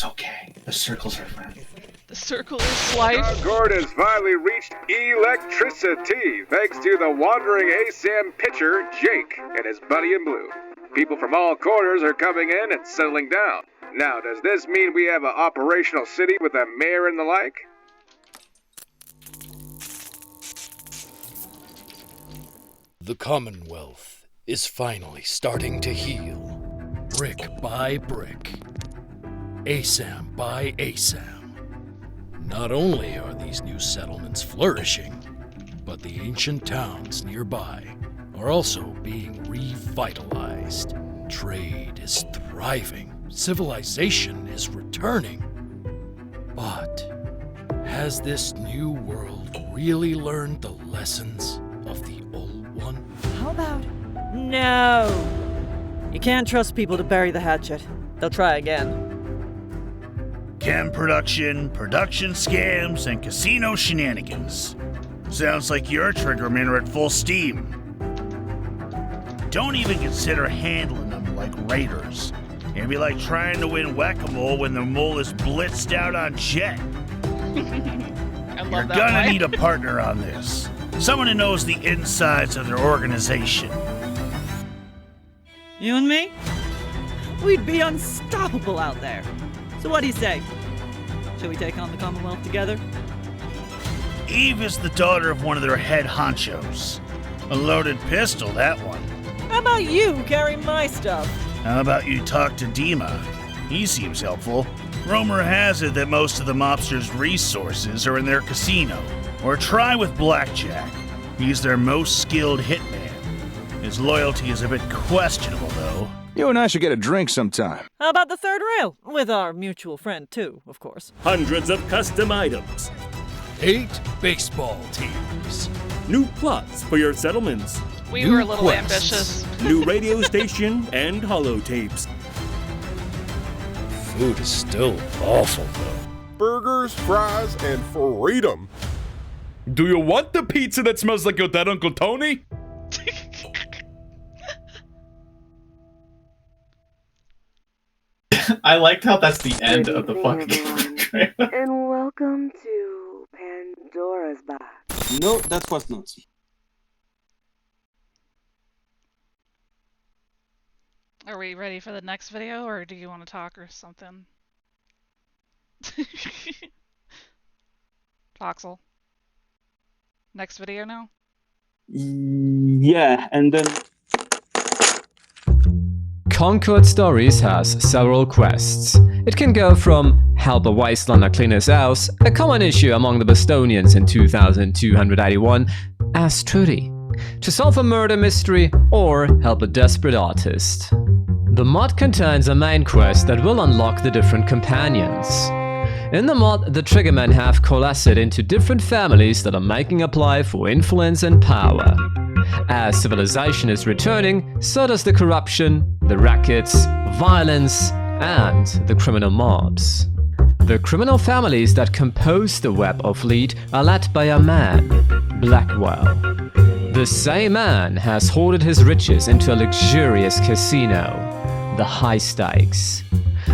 It's okay. The circles are friendly. The circle is life. Concord has finally reached electricity thanks to the wandering ASAM pitcher, Jake, and his buddy in blue. People from all corners are coming in and settling down. Now, does this mean we have an operational city with a mayor and the like? The Commonwealth is finally starting to heal, brick by brick, ASAM by ASAM. Not only are these new settlements flourishing, but the ancient towns nearby are also being revitalized. Trade is thriving, civilization is returning. But has this new world really learned the lessons of the old one? How about... No! You can't trust people to bury the hatchet. They'll try again. Chem production, production scams, and casino shenanigans. Sounds like your triggermen are at full steam. Don't even consider handling them like raiders. It'd be like trying to win whack-a-mole when the mole is blitzed out on jet. You're gonna need a partner on this. Someone who knows the insides of their organization. You and me? We'd be unstoppable out there. So what do you say? Shall we take on the Commonwealth together? Eve is the daughter of one of their head honchos. A loaded pistol, that one. How about you carry my stuff? How about you talk to Dima? He seems helpful. Rumor has it that most of the mobsters' resources are in their casino. Or try with Blackjack. He's their most skilled hitman. His loyalty is a bit questionable, though. You and I should get a drink sometime. How about the third rail? With our mutual friend, too, of course. Hundreds of custom items. 8 baseball teams. New plots for your settlements. We were a little ambitious. New radio station and holotapes. Food is still awful, though. Burgers, fries, and freedom. Do you want the pizza that smells like your dead Uncle Tony? I liked how that's the end of the fucking trailer. And welcome to Pandora's Box. No, that was not. Are we ready for the next video, or do you want to talk or something? Voxel. Next video now? Yeah, and then... Concord Stories has several quests. It can go from help a wastelander clean his house, a common issue among the Bostonians in 2281, as Trudy, to solve a murder mystery, or help a desperate artist. The mod contains a main quest that will unlock the different companions. In the mod, the Triggermen have coalesced into different families that are making a play for influence and power. As civilization is returning, so does the corruption, the rackets, violence, and the criminal mobs. The criminal families that compose the web of lead are led by a man, Blackwell. The same man has hoarded his riches into a luxurious casino, the High Stakes.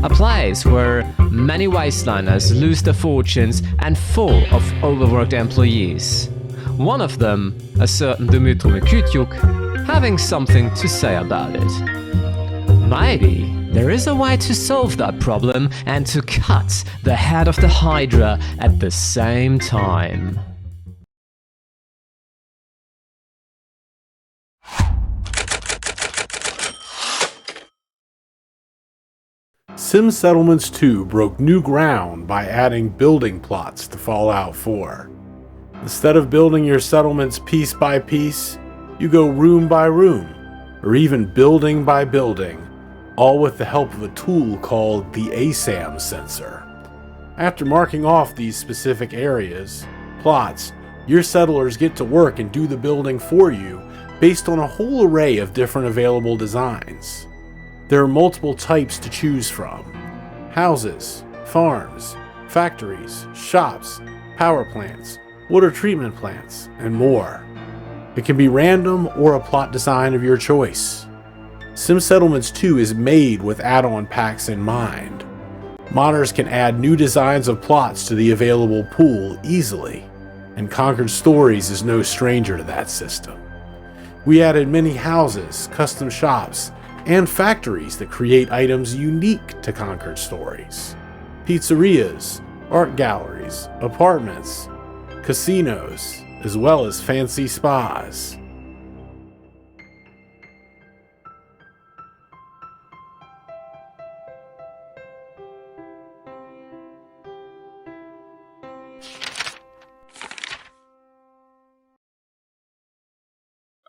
A place where many wastelanders lose their fortunes and full of overworked employees. One of them, a certain Dmytro Mikytyuk, having something to say about it. Maybe there is a way to solve that problem and to cut the head of the Hydra at the same time. Sim Settlements 2 broke new ground by adding building plots to Fallout 4. Instead of building your settlements piece by piece, you go room by room, or even building by building, all with the help of a tool called the ASAM sensor. After marking off these specific areas, plots, your settlers get to work and do the building for you based on a whole array of different available designs. There are multiple types to choose from: houses, farms, factories, shops, power plants, water treatment plants, and more. It can be random or a plot design of your choice. Sim Settlements 2 is made with add-on packs in mind. Modders can add new designs of plots to the available pool easily, and Concord Stories is no stranger to that system. We added many houses, custom shops, and factories that create items unique to Concord Stories. Pizzerias, art galleries, apartments, casinos, as well as fancy spas.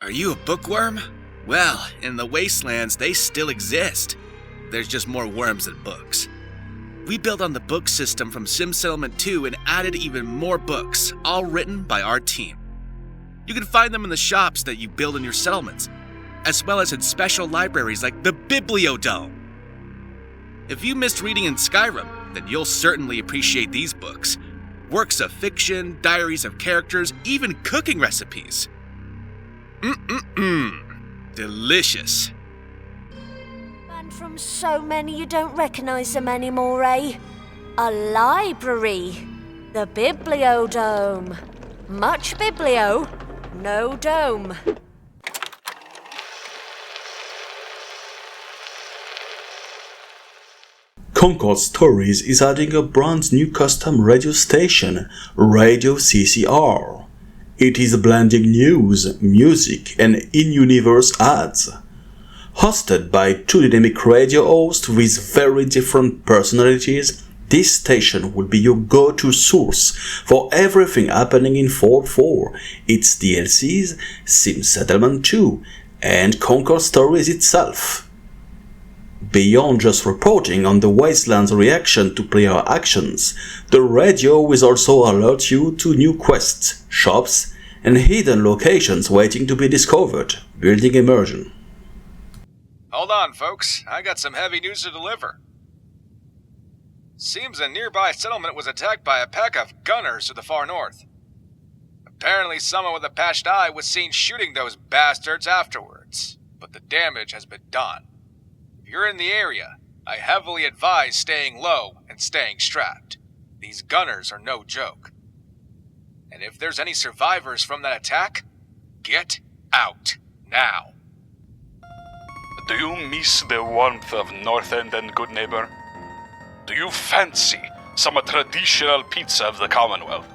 Are you a bookworm? Well, in the wastelands, they still exist. There's just more worms than books. We built on the book system from Sim Settlement 2 and added even more books, all written by our team. You can find them in the shops that you build in your settlements, as well as in special libraries like the Bibliodome. If you missed reading in Skyrim, then you'll certainly appreciate these books. Works of fiction, diaries of characters, even cooking recipes. Delicious. And from so many you don't recognize them anymore, eh? A library. The Bibliodome. Much biblio, no dome. Concord Stories is adding a brand new custom radio station, Radio CCR. It is blending news, music, and in-universe ads. Hosted by two dynamic radio hosts with very different personalities, this station will be your go-to source for everything happening in Fallout 4, its DLCs, Sim Settlement 2, and Concord Stories itself. Beyond just reporting on the Wasteland's reaction to player actions, the radio will also alert you to new quests, shops, and hidden locations waiting to be discovered, building immersion. Hold on, folks. I got some heavy news to deliver. Seems a nearby settlement was attacked by a pack of gunners to the far north. Apparently someone with a patched eye was seen shooting those bastards afterwards, but the damage has been done. If you're in the area, I heavily advise staying low and staying strapped. These gunners are no joke. And if there's any survivors from that attack, get out now. Do you miss the warmth of North End and Good Neighbor? Do you fancy some traditional pizza of the Commonwealth?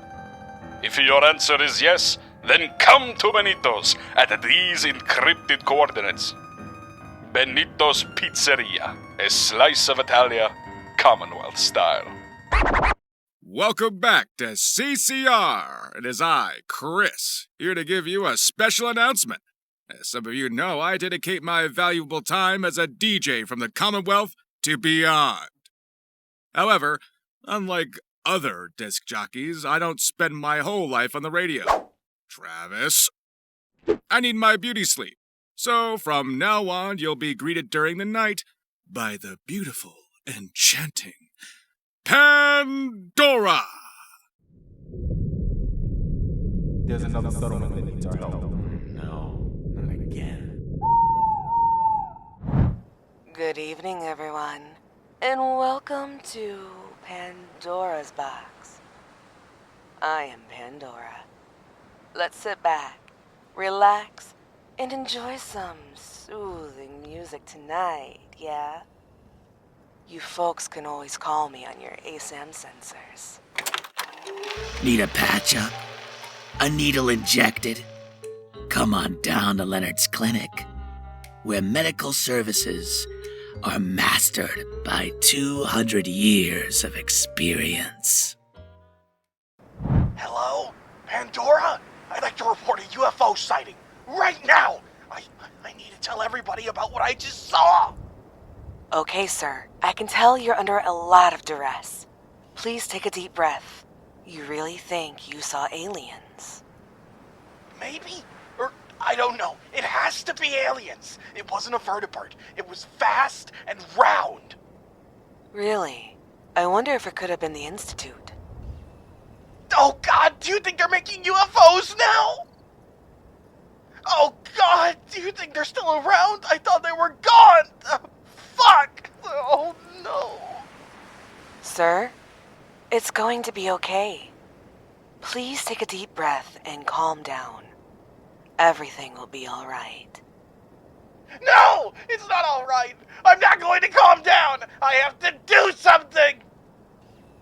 If your answer is yes, then come to Benito's at these encrypted coordinates. Benito's Pizzeria, a slice of Italia, Commonwealth style. Welcome back to CCR. It is I, Chris, here to give you a special announcement. As some of you know, I dedicate my valuable time as a DJ from the Commonwealth to beyond. However, unlike other disc jockeys, I don't spend my whole life on the radio. Travis, I need my beauty sleep. So from now on, you'll be greeted during the night by the beautiful, enchanting Pandora! There's another settlement that needs our help. No, not again. Good evening, everyone, and welcome to Pandora's Box. I am Pandora. Let's sit back, relax, and enjoy some soothing music tonight, yeah? You folks can always call me on your ASAM sensors. Need a patch up? A needle injected? Come on down to Leonard's Clinic, where medical services are mastered by 200 years of experience. Hello? Pandora? I'd like to report a UFO sighting right now! I need to tell everybody about what I just saw! Okay, sir. I can tell you're under a lot of duress. Please take a deep breath. You really think you saw aliens? Maybe? Or, I don't know. It has to be aliens. It wasn't a vertibird. It was vast and round. Really? I wonder if it could have been the Institute. Oh God, do you think they're making UFOs now? Oh God, do you think they're still around? I thought they were gone! Fuck! Oh no! Sir, it's going to be okay. Please take a deep breath and calm down. Everything will be all right. No! It's not alright! I'm not going to calm down! I have to do something!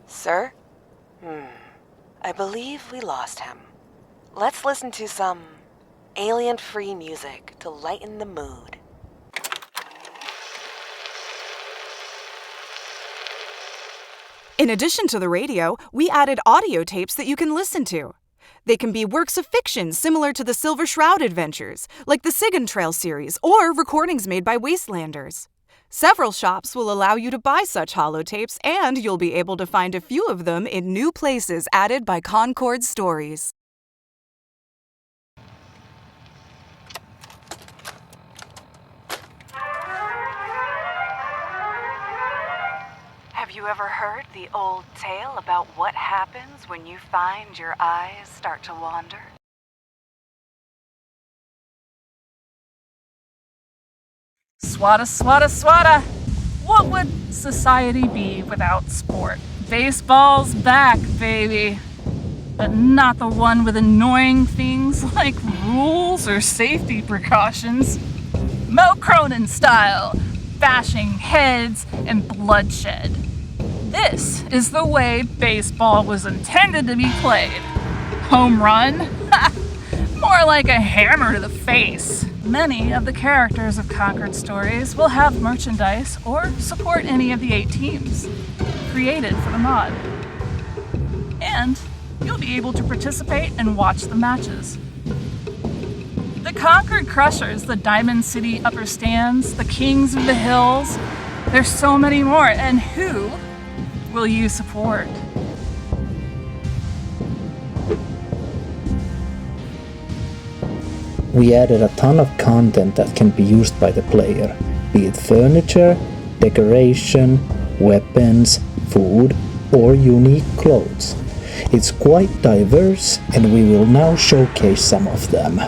Sir? I believe we lost him. Let's listen to some alien-free music to lighten the mood. In addition to the radio, we added audio tapes that you can listen to. They can be works of fiction similar to the Silver Shroud adventures, like the Sigan Trail series, or recordings made by Wastelanders. Several shops will allow you to buy such holotapes, and you'll be able to find a few of them in new places added by Concord Stories. Have you ever heard the old tale about what happens when you find your eyes start to wander? Swata, swata, swata! What would society be without sport? Baseball's back, baby. But not the one with annoying things like rules or safety precautions. Mo Cronin style, bashing heads and bloodshed. This is the way baseball was intended to be played. Home run? More like a hammer to the face. Many of the characters of Concord Stories will have merchandise or support any of the 8 teams created for the mod. And you'll be able to participate and watch the matches. The Concord Crushers, the Diamond City Upper Stands, the Kings of the Hills, there's so many more. And who will you support? We added a ton of content that can be used by the player, be it furniture, decoration, weapons, food, or unique clothes. It's quite diverse, and we will now showcase some of them.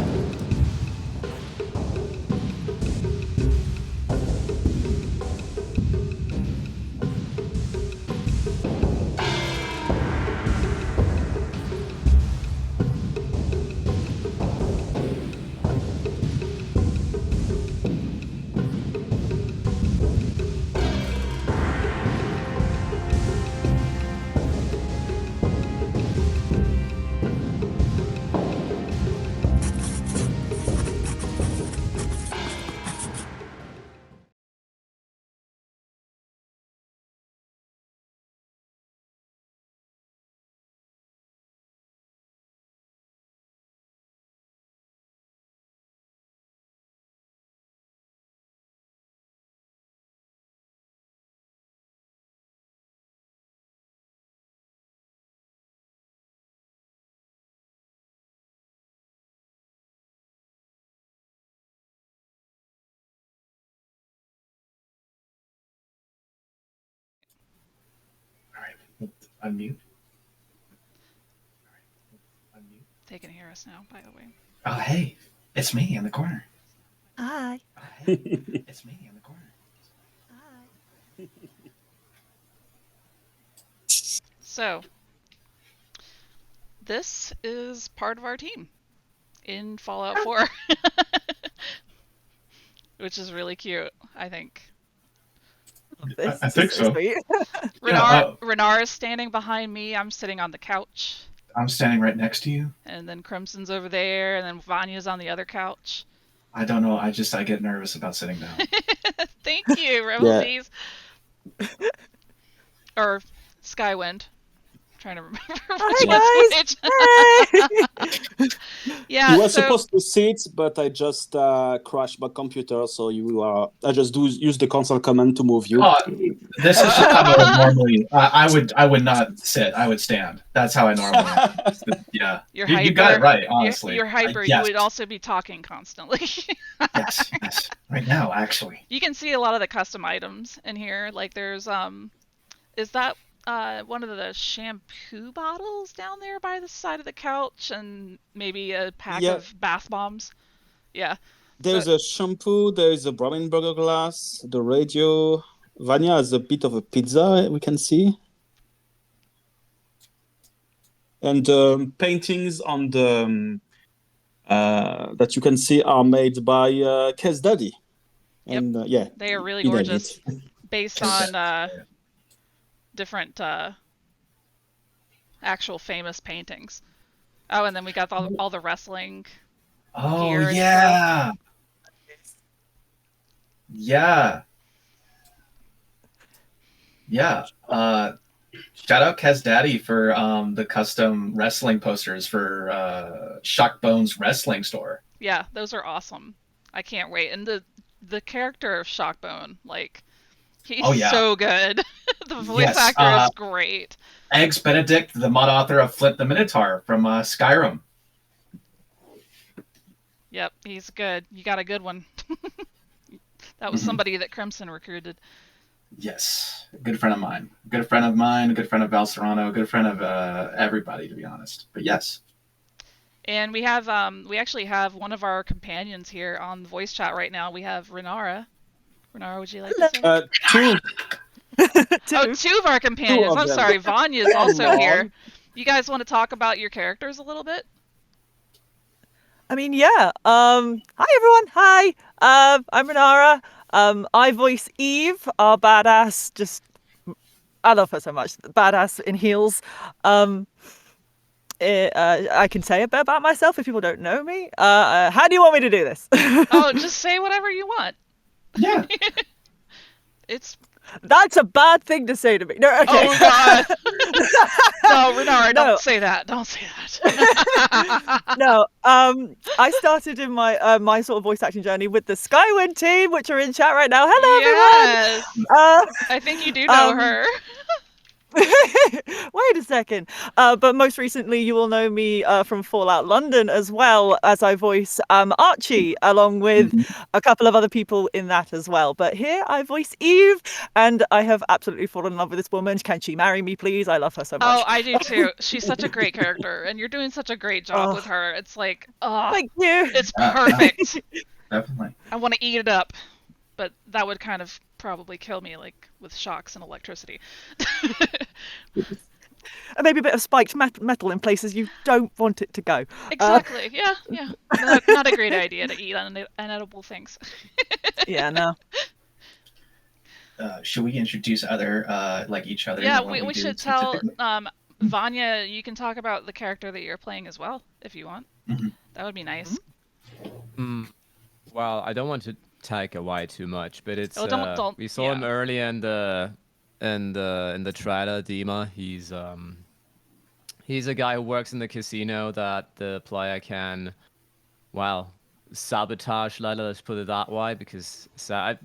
Unmute. They can hear us now, by the way. Oh, hey, it's me in the corner. Hi. It's me in the corner. So, this is part of our team in Fallout 4. Which is really cute, I think. I think so. Renar is standing behind me. I'm sitting on the couch. I'm standing right next to you. And then Crimson's over there, and then Vanya's on the other couch. I don't know. I get nervous about sitting down. Thank you, Rebelsies. Or Skywind. Trying to remember which one's which. Yeah, you were supposed to sit, but I just crashed my computer, so I just use the console command to move you. This is how I would normally. I would not sit. I would stand. That's how I normally. Yeah, you got it right. Honestly, you're hyper. Yes. You would also be talking constantly. yes. Right now, actually. You can see a lot of the custom items in here. Like there's is that one of the shampoo bottles down there by the side of the couch, and maybe a pack of bath bombs. Yeah. There's a shampoo, there's a Brahmin burger glass, the radio. Vanya has a bit of a pizza we can see. And paintings on the that you can see are made by Kes Daddy. Yep. And yeah, they are really he did gorgeous, it. based on different actual famous paintings. Oh, and then we got all the wrestling gear and yeah. stuff. Yeah. Yeah. Shout out Kez Daddy for the custom wrestling posters for Shockbone's wrestling store. Yeah, those are awesome. I can't wait. And the character of Shockbone, like, he's so good. The voice actor is great. Eggs Benedict, the mod author of Flip the Minotaur from Skyrim. Yep, he's good. You got a good one. That was somebody that Crimson recruited. Yes, a good friend of mine. A good friend of mine, a good friend of Val Serrano, a good friend of everybody, to be honest. But yes. And we actually have one of our companions here on the voice chat right now. We have Renara. Renara, would you like to say? Two. Two of our companions. I'm sorry, Vanya's also here. You guys want to talk about your characters a little bit? I mean, yeah. Hi everyone. Hi. I'm Renara. I voice Eve, our badass. I love her so much. Badass in heels. I can say a bit about myself if people don't know me. How do you want me to do this? Oh, just say whatever you want. Yeah. That's a bad thing to say to me. No, okay. Oh God. No, Renara, don't say that. Don't say that. No. I started in my my sort of voice acting journey with the Skywind team, which are in chat right now. Hello, everyone. I think you do know her. Wait a second. But most recently, you will know me from Fallout London, as well as I voice Archie, along with a couple of other people in that as well. But here I voice Eve, and I have absolutely fallen in love with this woman. Can she marry me, please? I love her so much. Oh, I do too. She's such a great character, and you're doing such a great job with her. It's like, thank you. It's perfect. Definitely. I want to eat it up, but that would kind of probably kill me, like with shocks and electricity. And maybe a bit of spiked metal in places you don't want it to go. Exactly. Yeah. Not a great idea to eat inedible things. Yeah, no. Should we introduce each other? Yeah, we should tell Vanya. You can talk about the character that you're playing as well, if you want. That would be nice. Well, I don't want to take away too much, but it's don't, we saw him early in the trailer. Dima, he's a guy who works in the casino that the player can, sabotage. Let's put it that way, because I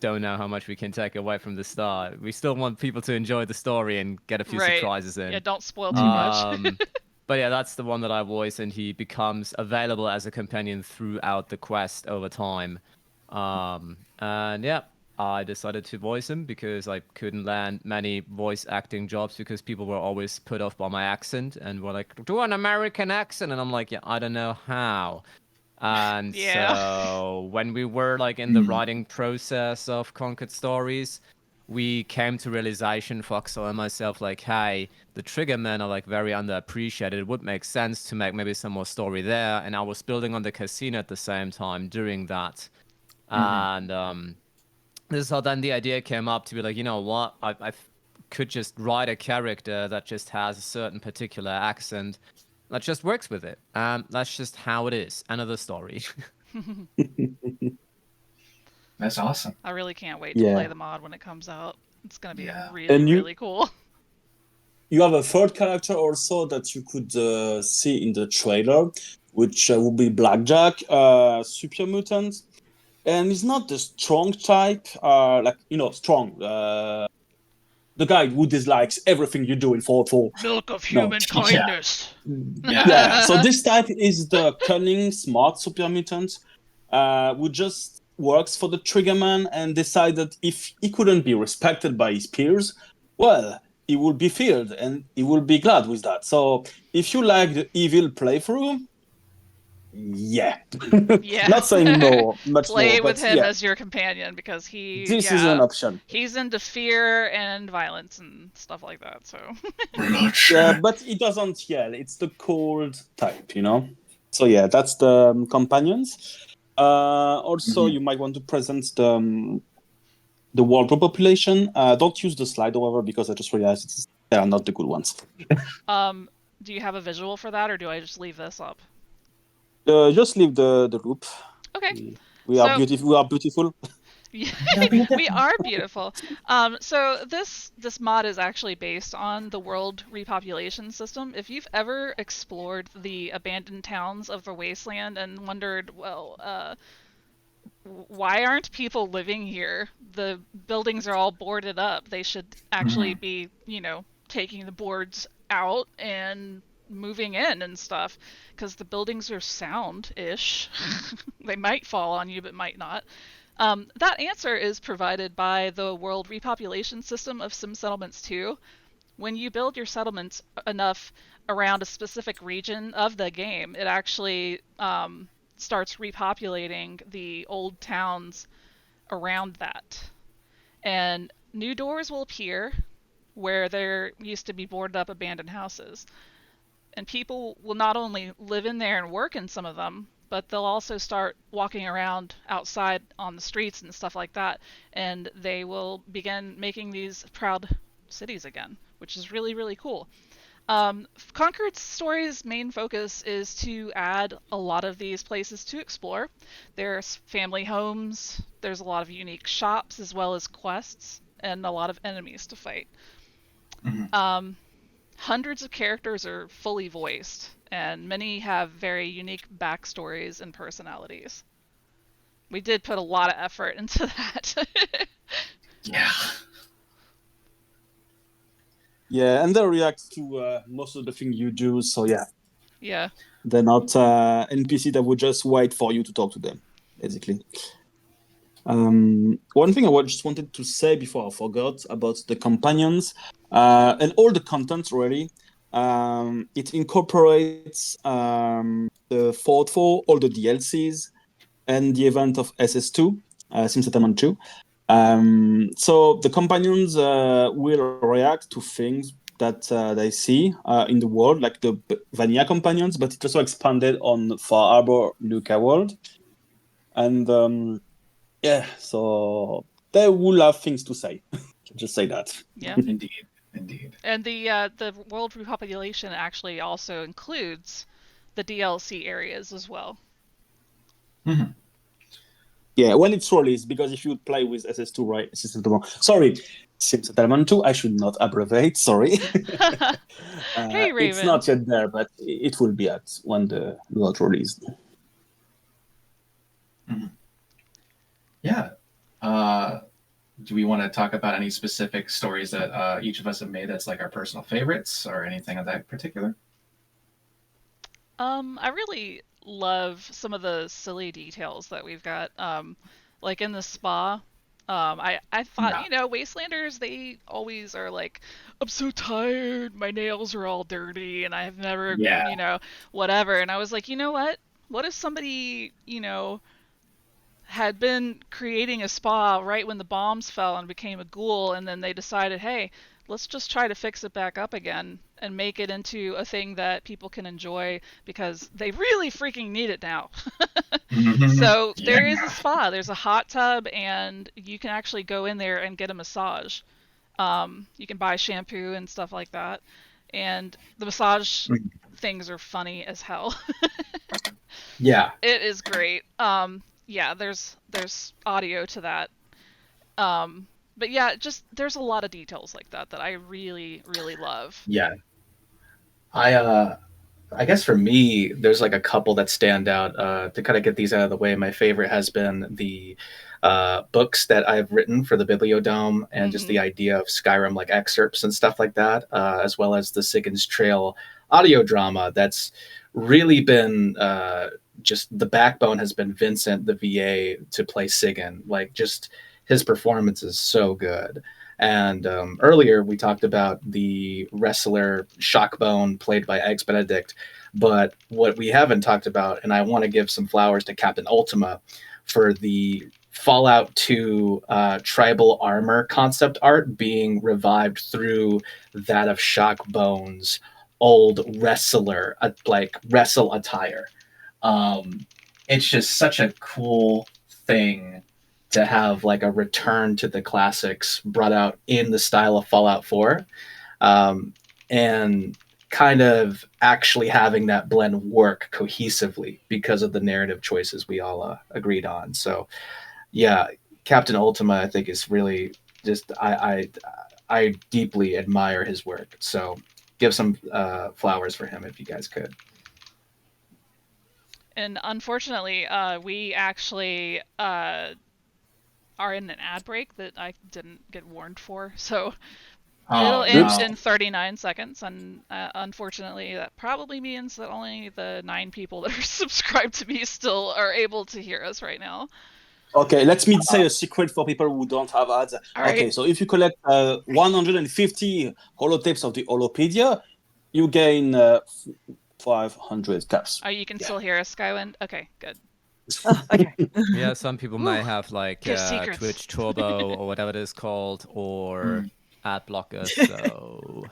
don't know how much we can take away from the start. We still want people to enjoy the story and get a few surprises in. Yeah, don't spoil too much. But yeah, that's the one that I voice, and he becomes available as a companion throughout the quest over time. And yeah, I decided to voice him because I couldn't land many voice acting jobs because people were always put off by my accent and were like, do an American accent, and I'm like, yeah, I don't know how. And so when we were like in the writing process of Concord Stories, we came to realization, Foxel and myself, like, hey, the Triggermen are like very underappreciated. It would make sense to make maybe some more story there. And I was building on the casino at the same time doing that. And this is how then the idea came up to be like, you know what, I could just write a character that just has a certain particular accent that just works with it. That's just how it is. Another story. That's awesome. I really can't wait to play the mod when it comes out. It's going to be really cool. You have a third character also that you could see in the trailer, which will be Blackjack, super mutant. And he's not the strong type, strong. The guy who dislikes everything you do in Fallout 4. Milk of human kindness. Yeah. So this type is the cunning, smart super mutant who just works for the Triggerman and decided if he couldn't be respected by his peers, well, he will be feared and he will be glad with that. So if you like the evil playthrough, Yeah. Yeah. Not saying more, much Play more, with but him yeah. as your companion because This is an option. he's into fear and violence and stuff like that. So. Yeah, but it doesn't yell. It's the cold type, you know. So yeah, that's the companions. Also, you might want to present the world population. Don't use the slide, however, because I just realized they are not the good ones. Do you have a visual for that, or do I just leave this up? Just leave the loop. Okay. We are beautiful. We are beautiful. We are beautiful. So this mod is actually based on the world repopulation system. If you've ever explored the abandoned towns of the wasteland and wondered, well, why aren't people living here? The buildings are all boarded up. They should actually be, taking the boards out and moving in and stuff, because the buildings are sound-ish. They might fall on you, but might not. That answer is provided by the world repopulation system of Sim Settlements 2. When you build your settlements enough around a specific region of the game, it actually starts repopulating the old towns around that. And new doors will appear where there used to be boarded up abandoned houses. And people will not only live in there and work in some of them, but they'll also start walking around outside on the streets and stuff like that, and they will begin making these proud cities again, which is really, really cool. Concord's story's main focus is to add a lot of these places to explore. There's family homes, there's a lot of unique shops, as well as quests, and a lot of enemies to fight. Hundreds of characters are fully voiced, and many have very unique backstories and personalities. We did put a lot of effort into that. Yeah. Yeah, and they react to most of the things you do, so yeah. Yeah. They're not NPC that would just wait for you to talk to them, basically. One thing I just wanted to say before I forgot about the companions, and all the content really, it incorporates the 4.4, all the DLCs, and the event of SS2, Sim Settlement 2. So the companions will react to things that they see in the world, like the vanilla companions, but it's also expanded on Far Harbor, Luca world. And yeah, so they will have things to say. Just say that. Yeah. Indeed. And the world repopulation actually also includes the DLC areas as well. Yeah, when it's released, because if you play with SS2, right? Sorry, Sim Settlement 2, I should not abbreviate, sorry. Hey, Raven. It's not yet there, but it will be at when the world released. Yeah. Do we want to talk about any specific stories that each of us have made that's like our personal favorites or anything of that particular? I really love some of the silly details that we've got. Like in the spa, I thought, Wastelanders, they always are like, I'm so tired, my nails are all dirty, and I've never, whatever. And I was like, you know what? What if somebody, had been creating a spa right when the bombs fell and became a ghoul, and then they decided, hey, let's just try to fix it back up again and make it into a thing that people can enjoy because they really freaking need it now. So there is a spa, there's a hot tub, and you can actually go in there and get a massage. You can buy shampoo and stuff like that. And the massage things are funny as hell. Yeah. It is great. Yeah, there's audio to that. But yeah, just there's a lot of details like that I really, really love. Yeah. I guess for me, there's like a couple that stand out. To kind of get these out of the way, my favorite has been the books that I've written for the Bibliodome, and just the idea of Skyrim like excerpts and stuff like that, as well as the Sigyn's Trail audio drama. That's really been just the backbone has been Vincent, the VA, to play Sigyn. Like, just his performance is so good. And earlier we talked about the wrestler Shockbone, played by Eggs Benedict. But what we haven't talked about, and I want to give some flowers to Captain Ultima for the Fallout 2 tribal armor concept art being revived through that of Shockbone's old wrestler, like wrestle attire. It's just such a cool thing to have like a return to the classics brought out in the style of Fallout 4. And kind of actually having that blend work cohesively because of the narrative choices we all agreed on. So yeah, Captain Ultima, I think, is really just I deeply admire his work. So give some flowers for him if you guys could. And unfortunately, we actually are in an ad break that I didn't get warned for. So it'll end in 39 seconds, and unfortunately, that probably means that only the 9 people that are subscribed to me still are able to hear us right now. Okay, let me say a secret for people who don't have ads. Okay, so if you collect 150 holotapes of the Holopedia, you gain 500 caps. Oh, you can still hear us, Skywind? Okay, good. Okay. Yeah, some people might have like secrets. Twitch Turbo or whatever it is called, or ad blockers, so...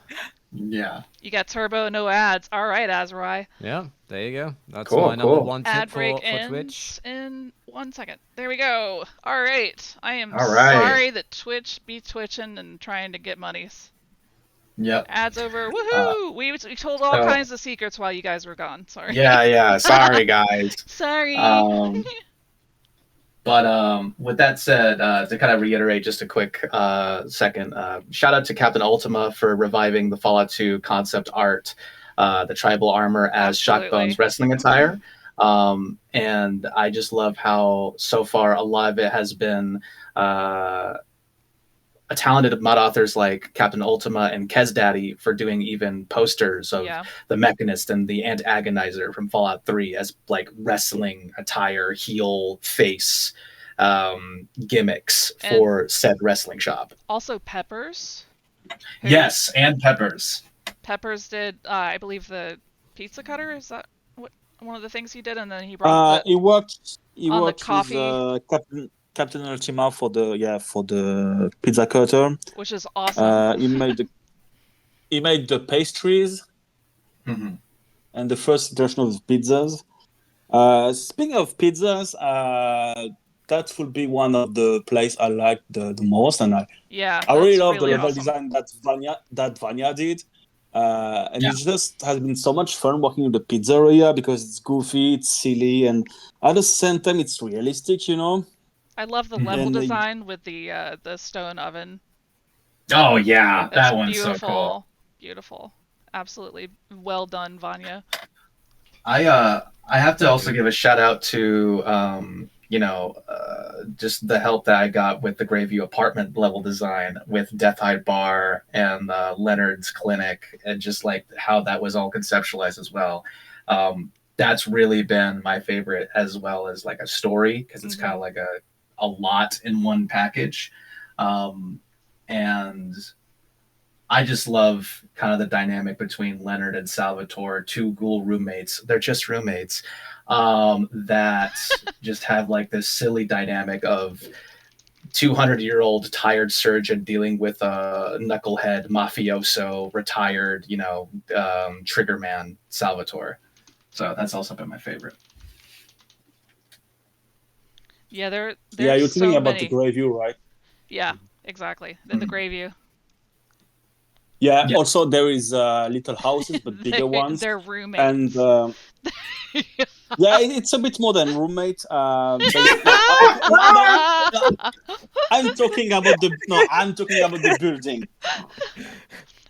Yeah. You got Turbo, no ads. All right, Azrai. Yeah, there you go. That's Cool, my number cool. one Ad tip break for ends Twitch. in 1 second. There we go. All right. I am All right. sorry that Twitch be twitching and trying to get monies. Yep. Ads over. Woohoo! We told all kinds of secrets while you guys were gone. Sorry. Yeah. Sorry, guys. Sorry. But with that said, to kind of reiterate just a quick second, shout out to Captain Ultima for reviving the Fallout 2 concept art, the tribal armor as Shockbone's wrestling attire. And I just love how so far a lot of it has been talented mod authors like Captain Ultima and Kezdaddy for doing even posters of the Mechanist and the Antagonizer from Fallout 3 as like wrestling attire, heel, face gimmicks for said wrestling shop. Also Peppers. Yes, and Peppers. Peppers did, I believe, the pizza cutter. Is that one of the things he did? And then he brought he worked on the coffee. With Captain Ultima for the pizza cutter, which is awesome. He made the pastries and the first iteration of pizzas. Speaking of pizzas, that would be one of the places I like the most, and I really love the level design that Vanya did. And it just has been so much fun working with the pizzeria because it's goofy, it's silly, and at the same time it's realistic, you know. I love the level design with the stone oven. Oh yeah, That's that one's beautiful. so cool. Beautiful, absolutely well done, Vanya. I have to also give a shout out to just the help that I got with the Greyview apartment level design with Death Hide Bar and Leonard's Clinic, and just like how that was all conceptualized as well. That's really been my favorite, as well as like a story, because it's kind of like a lot in one package. And I just love kind of the dynamic between Leonard and Salvatore, 2 ghoul roommates. They're just roommates that just have like this silly dynamic of 200-year-old tired surgeon dealing with a knucklehead mafioso, retired, trigger man Salvatore. So that's also been my favorite. Yeah, there's you're so thinking about many. the Greyview, right? Yeah, exactly. The Greyview. Yeah. Also, there is little houses, but bigger ones. They're roommates. And it's a bit more than roommate. I'm talking about the building.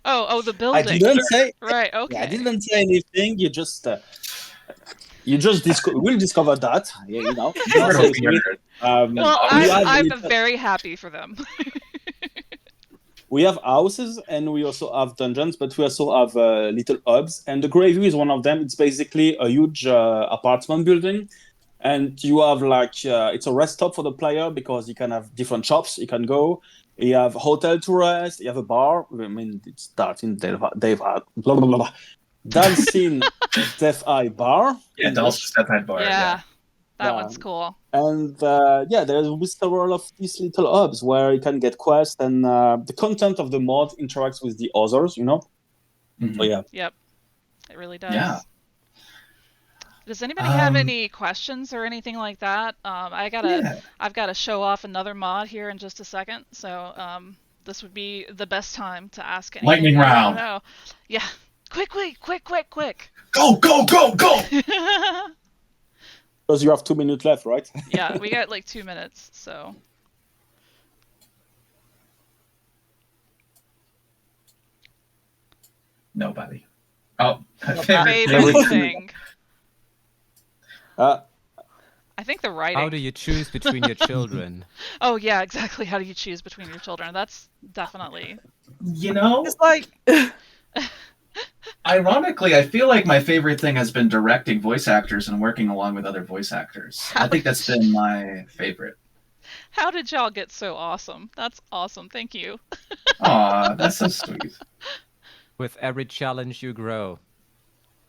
Oh, the building. I didn't say. Right. Okay. I didn't say anything. You just we'll discover that. Well, I'm very happy for them. We have houses and we also have dungeons, but we also have little hubs. And the Greyview is one of them. It's basically a huge apartment building. And you have it's a rest stop for the player because you can have different shops you can go. You have a hotel to rest. You have a bar. I mean, it's starting. They've had blah, blah, blah, blah. Dancing Death Eye Bar. Yeah, Dulce's Death Eye Bar. Yeah, that one's cool. And yeah, there will be several of these little hubs where you can get quests, and the content of the mod interacts with the others, you know? Mm-hmm. Oh, yeah. Yep, it really does. Yeah. Does anybody have any questions or anything like that? I've got to show off another mod here in just a second, so this would be the best time to ask anything. Lightning round. Know. Yeah, quick! Go! Because you have 2 minutes left, right? Yeah, we got like 2 minutes, so. Nobody. Oh, favorite thing. I think the writing. How do you choose between your children? Oh yeah, exactly. How do you choose between your children? That's definitely. You know, it's like. Ironically, I feel like my favorite thing has been directing voice actors and working along with other voice actors. I think that's been my favorite. How did y'all get so awesome? That's awesome. Thank you. Aw, that's so sweet. With every challenge you grow,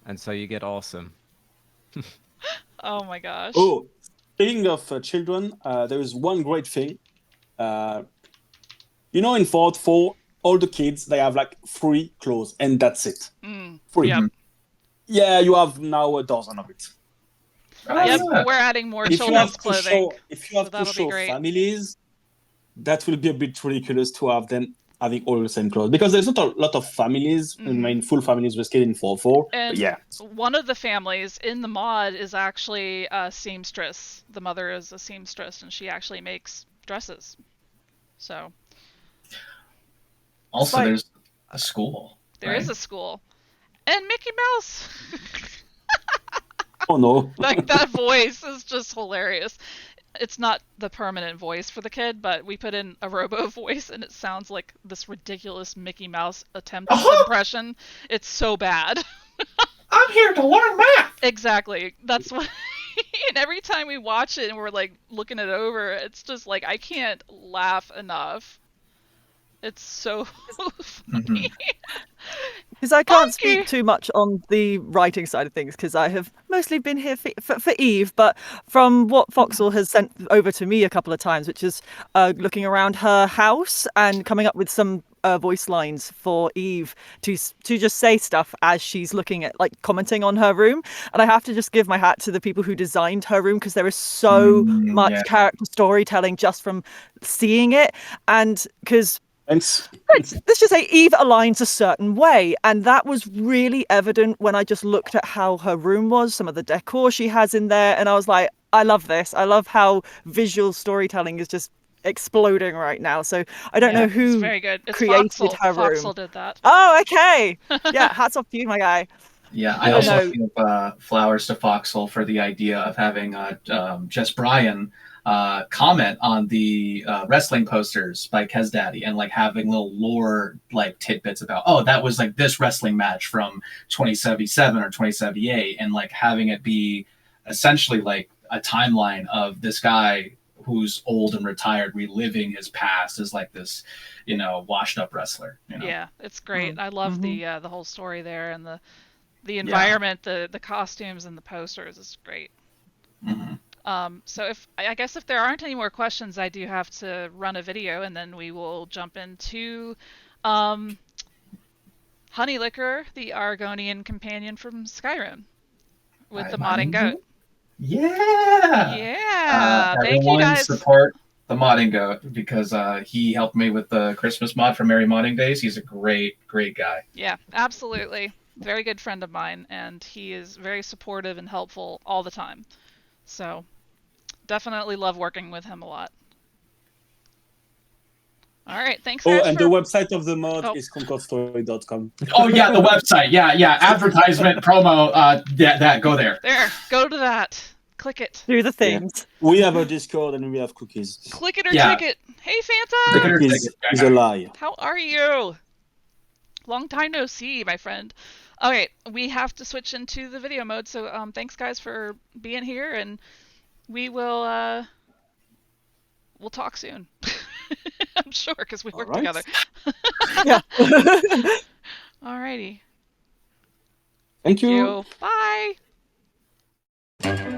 and so you get awesome. Oh my gosh. Oh, speaking of children, there is one great thing. You know, in Fallout 4, all the kids, they have like 3 clothes, and that's it. 3. Yep. Yeah, you have now a dozen of it. Yep, we're adding more children's clothing. If you have to show families, that will be a bit ridiculous to have them having all the same clothes, because there's not a lot of families, I mean, full families with kids in 4.4. And yeah. One of the families in the mod is actually a seamstress. The mother is a seamstress, and she actually makes dresses. So. Also, there's a school. There is a school. And Mickey Mouse! Oh no. Like, that voice is just hilarious. It's not the permanent voice for the kid, but we put in a robo voice, and it sounds like this ridiculous Mickey Mouse attempted impression. It's so bad. I'm here to learn math! Exactly. That's what... And every time we watch it and we're, like, looking it over, it's just like, I can't laugh enough. It's so funny. Because I can't speak too much on the writing side of things, because I have mostly been here for Eve, but from what Foxhole has sent over to me a couple of times, which is looking around her house and coming up with some voice lines for Eve to just say stuff as she's looking at, like, commenting on her room. And I have to just give my hat to the people who designed her room, because there is so much character storytelling just from seeing it. And because let's just say Eve aligns a certain way, and that was really evident when I just looked at how her room was, some of the decor she has in there, and I was like, I love this. I love how visual storytelling is just exploding right now. So I don't know who very good. It's created Foxhole. her room. Foxhole did that. Oh, okay. Yeah, hats off to you, my guy. Yeah, I also give flowers to Foxhole for the idea of having Jess Bryan comment on the wrestling posters by Kez Daddy, and like having little lore like tidbits about, oh, that was like this wrestling match from 2077 or 2078, and like having it be essentially like a timeline of this guy who's old and retired reliving his past as like this, you know, washed up wrestler. You know? Yeah, it's great. I love the whole story there, and the environment, the costumes, and the posters is great. So I guess if there aren't any more questions, I do have to run a video, and then we will jump into Honey Liquor, the Argonian companion from Skyrim, with the modding goat. Yeah. Thank you guys. Support the modding goat, because he helped me with the Christmas mod for Merry Modding Days. He's a great guy. Yeah, absolutely. Very good friend of mine, and he is very supportive and helpful all the time. So definitely love working with him a lot. All right, thanks. And the website of the mod is concordstory.com. Oh yeah, the website. Yeah. Advertisement, promo. That go there. There, go to that. Click it. Do the things. Yeah. We have a Discord and we have cookies. Click it or take it. Hey, Fanta. The cookies is a lie. How are you? Long time no see, my friend. Okay, we have to switch into the video mode, so thanks guys for being here, and we will we'll talk soon. I'm sure, because we work together. Yeah. Alrighty. Thank you. Bye.